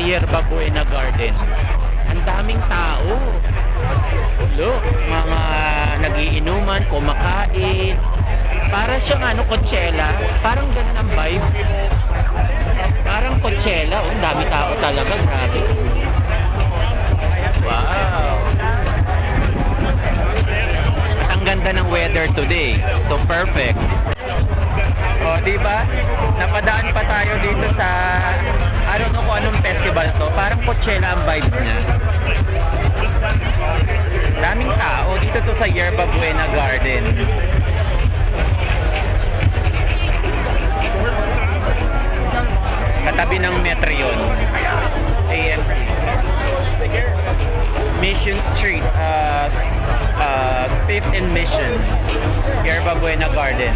Yerba Buena Garden. Ang daming tao. Look, mga nagiinuman, kumakain. Para siyang Coachella. Parang ganun ang vibes. Parang Coachella. Oh, ang dami tao talaga. Grabe. Wow. At ang ganda ng weather today. So perfect. O, di ba? Napadaan pa tayo dito sa I don't know kung anong festival to. Parang Coachella ang vibes niya. Daming tao. Dito to sa Yerba Buena Garden. Katabi ng Metro yun. AMC. Mission Street. 5th and Mission. Yerba Buena Garden.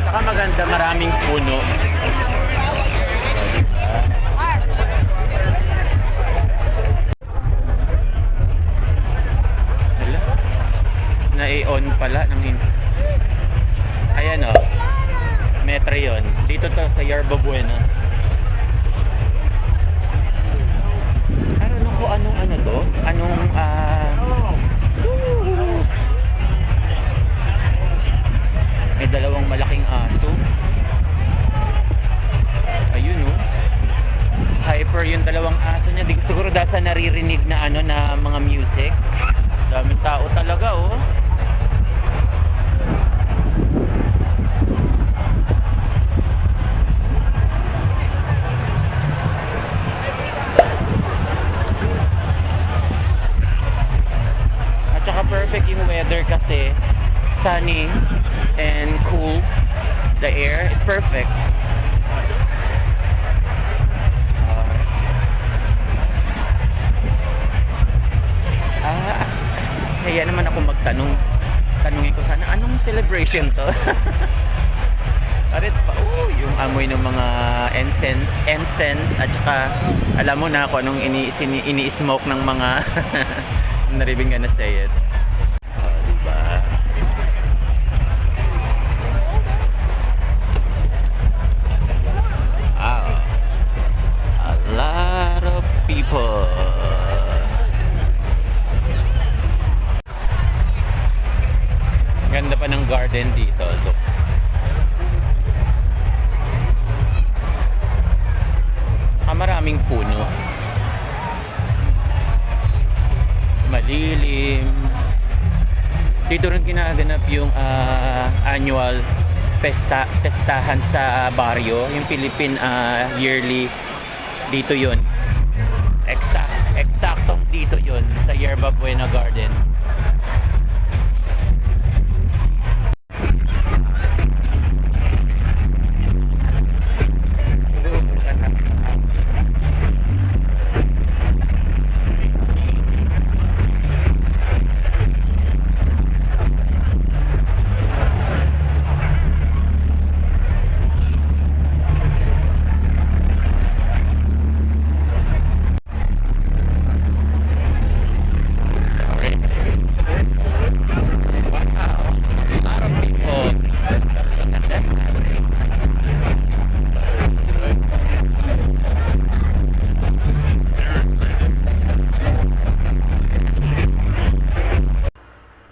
Saka maganda, maraming puno. Na-on pala ng ayan o, Metro yun. Dito to sa Yerba Buena. I don't know kung anong to. May dalawang malaking aso. Ayun o. Hyper yung dalawang aso niya. Di ko siguro dasa naririnig na na mga music. Daming tao talaga oh. At saka perfect yung weather kasi sunny and cool. The air is perfect. Kaya naman ako magtanong. Tanungin ko sana, anong celebration to? It's pa, yung amoy ng mga incense at saka alam mo na kung anong ini-smoke ng mga I'm not even gonna say it. Diba? Wow. A lot of people. Ganda pa ng garden dito. Look. Maraming puno. Malilim. Dito rin ginaganap yung annual pestahan sa baryo. Yung Philippine yearly. Dito yun. Eksaktong dito yun. Sa Yerba Buena Garden.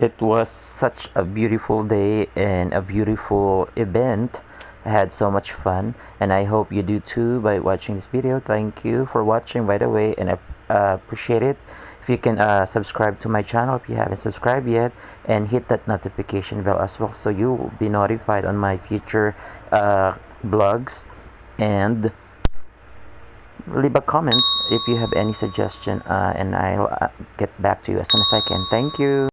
It was such a beautiful day and a beautiful event. I had so much fun and I hope you do too by watching this video. Thank you for watching by the way, and I appreciate it. If you can subscribe to my channel if you haven't subscribed yet, and hit that notification bell as well so you will be notified on my future vlogs, and leave a comment if you have any suggestion and I'll get back to you as soon as I can. Thank you.